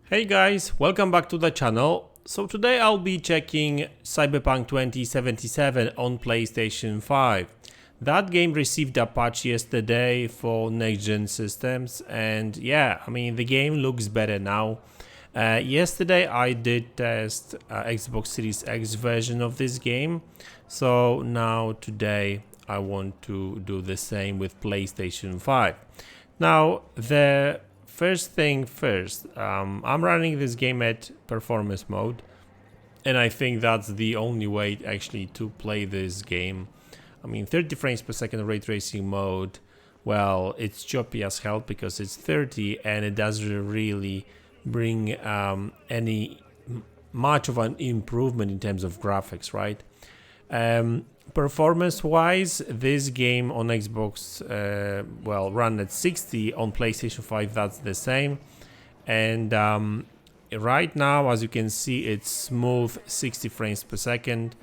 Hey guys, welcome back to the channel. So today I'll be checking Cyberpunk 2077 on PlayStation 5. That game received a patch yesterday for next-gen systems, and yeah, the game looks better now. Yesterday I did test Xbox Series X version of this game, so now today I want to do the same with PlayStation 5. Now, the first thing first, I'm running this game at performance mode, and I think that's the only way actually to play this game. 30 frames per second ray tracing mode, well, it's choppy as hell because it's 30 and it doesn't really bring any much of an improvement in terms of graphics, right? Performance wise, this game on Xbox run at 60, on PlayStation 5 that's the same, and right now, as you can see, it's smooth 60 frames per second.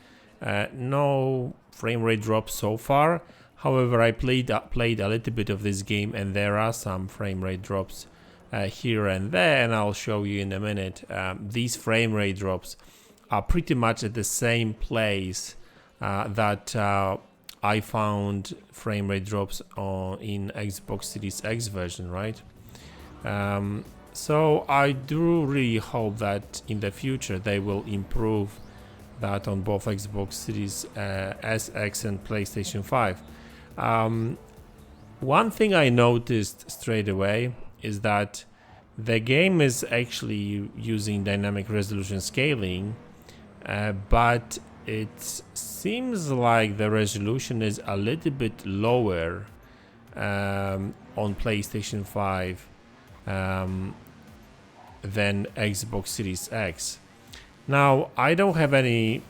No frame rate drops so far. However, I played a little bit of this game and there are some frame rate drops here and there, and I'll show you in a minute. These frame rate drops are pretty much at the same place that I found frame rate drops in Xbox Series X version, right? So I do really hope that in the future they will improve that on both Xbox Series SX and PlayStation 5. One thing I noticed straight away is that the game is actually using dynamic resolution scaling, but it seems like the resolution is a little bit lower on PlayStation 5 than Xbox Series X. Now, I don't have any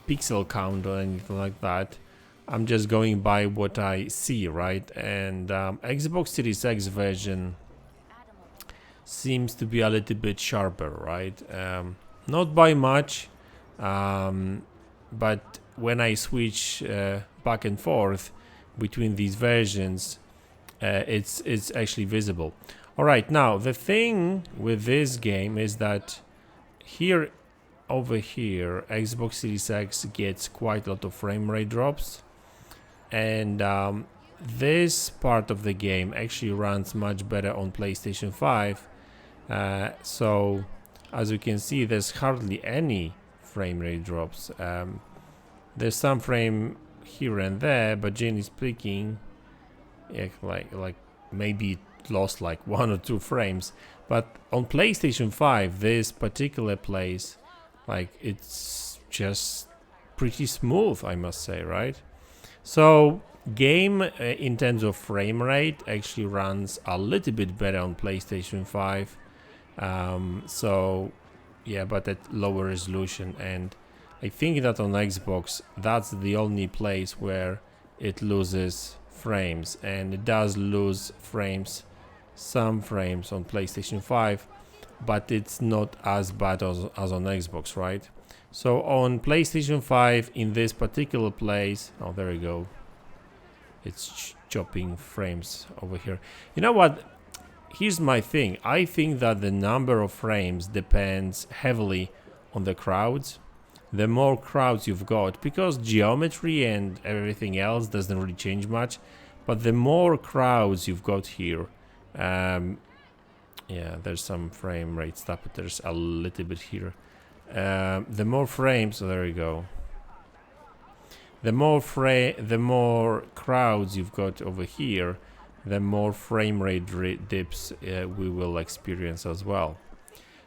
pixel count or anything like that. I'm just going by what I see, right? And Xbox Series X version seems to be a little bit sharper, right? Not by much, but when I switch back and forth between these versions, it's actually visible. Alright, now the thing with this game is that over here, Xbox Series X gets quite a lot of frame rate drops, and this part of the game actually runs much better on PlayStation 5. So as you can see, there's hardly any frame rate drops. There's some frame here and there, but generally speaking, yeah, like maybe it lost like 1 or 2 frames. But on PlayStation 5, this particular place, like, it's just pretty smooth, I must say, right? So game in terms of frame rate actually runs a little bit better on PlayStation 5. So yeah, but at lower resolution, and I think that on Xbox that's the only place where it loses frames, and it does lose some frames on PlayStation 5, but it's not as bad as on Xbox, right? So on PlayStation 5, in this particular place, oh, there we go, it's chopping frames over here. You know what? Here's my thing. I think that the number of frames depends heavily on the crowds. The more crowds you've got, because geometry and everything else doesn't really change much, but the more crowds you've got here, yeah, there's some frame rate stuff, but there's a little bit here. The more frames, so there we go. The more crowds you've got over here, the more frame rate dips we will experience as well.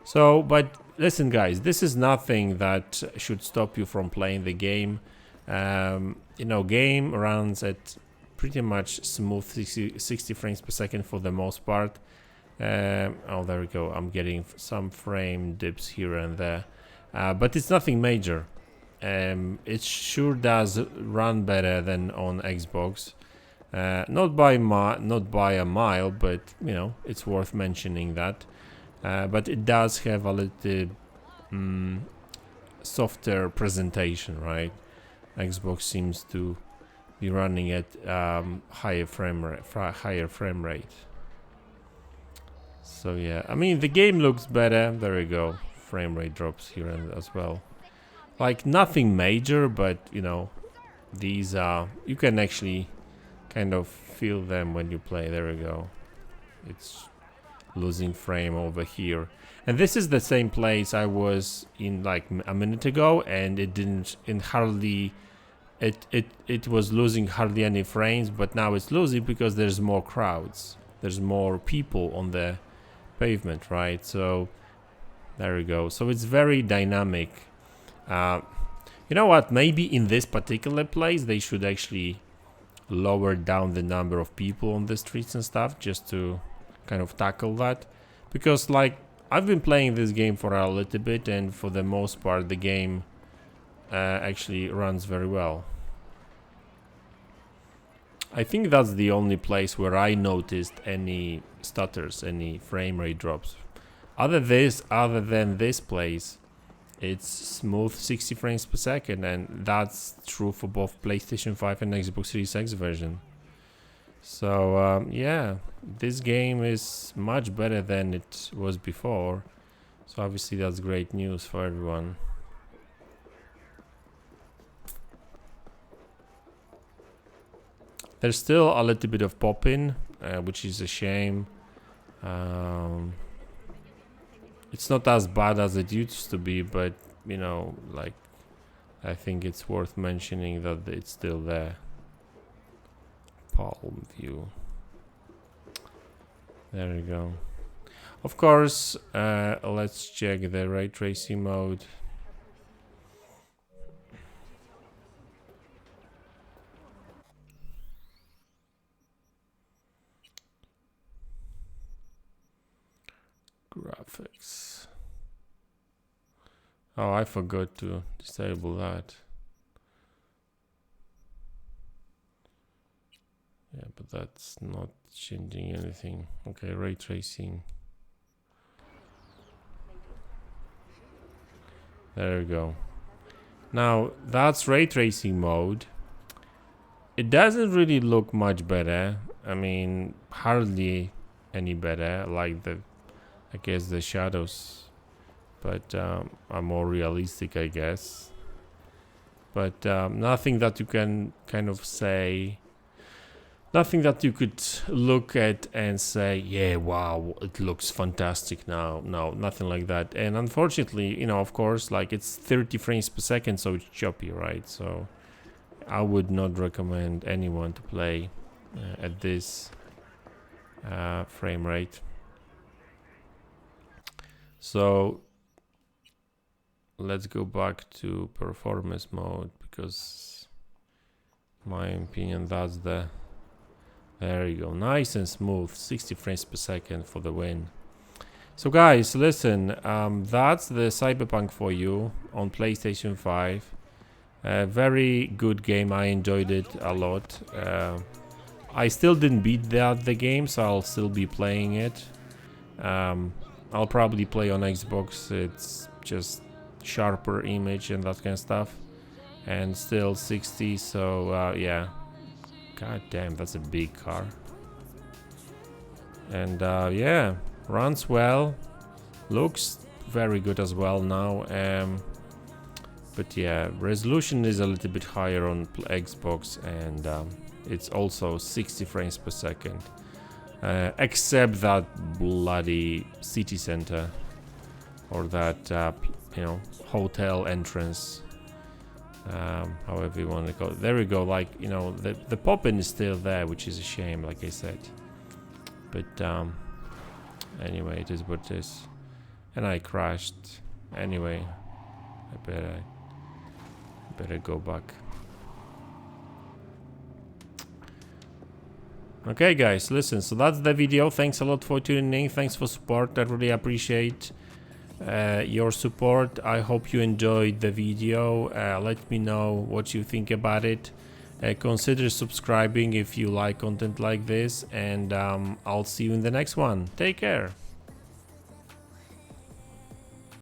So, but listen, guys, this is nothing that should stop you from playing the game. Game runs at pretty much smooth 60 frames per second for the most part. Oh, there we go. I'm getting some frame dips here and there, but it's nothing major. It sure does run better than on Xbox. Not by a mile, but it's worth mentioning that. But it does have a little softer presentation, right? Xbox seems to be running at higher frame rate. So yeah, I mean the game looks better. There we go. Frame rate drops here and as well. Like nothing major, but you know, these are, you can actually kind of feel them when you play. There we go. It's losing frame over here. And this is the same place I was in like a minute ago, and it didn't, in hardly, it was losing hardly any frames, but now it's losing because there's more crowds. There's more people on the pavement, right? So there we go. So it's very dynamic. You know what? Maybe in this particular place they should actually lower down the number of people on the streets and stuff, just to kind of tackle that. Because like I've been playing this game for a little bit, and for the most part the game actually runs very well. I think that's the only place where I noticed any stutters, any frame rate drops. Other than this place, it's smooth 60 frames per second, and that's true for both PlayStation 5 and Xbox Series X version. So yeah, this game is much better than it was before. So obviously that's great news for everyone. There's still a little bit of pop-in, which is a shame. It's not as bad as it used to be, but you know, like, I think it's worth mentioning that it's still there. Palm view. There we go. Of course, let's check the ray tracing mode. Graphics. Oh, I forgot to disable that. Yeah, but that's not changing anything. Okay, ray tracing. There we go. Now, that's ray tracing mode. It doesn't really look much better. I mean, hardly any better. Like I guess the shadows, but are more realistic, I guess. But nothing that you can kind of say, nothing that you could look at and say, yeah, wow, it looks fantastic now. No, nothing like that. And unfortunately, you know, of course, like it's 30 frames per second, so it's choppy, right? So I would not recommend anyone to play at this frame rate. So let's go back to performance mode, because in my opinion that's there you go, nice and smooth, 60 frames per second for the win. So guys, listen, that's the Cyberpunk for you on PlayStation 5. Very good game, I enjoyed it a lot. I still didn't beat the game, so I'll still be playing it. I'll probably play on Xbox. It's just sharper image and that kind of stuff, and still 60. So yeah, god damn, that's a big car. And yeah, runs well, looks very good as well now. But yeah, resolution is a little bit higher on Xbox, and it's also 60 frames per second. Except that bloody city center, or that you know, hotel entrance, however you want to go. There we go. Like, you know, the pop-in is still there, which is a shame, like I said. But anyway, it is what it is. And I crashed. Anyway, I better go back. Okay guys, listen, so that's the video. Thanks a lot for tuning in. Thanks for support. I really appreciate your support. I hope you enjoyed the video. Let me know what you think about it. Consider subscribing if you like content like this, and I'll see you in the next one. Take care.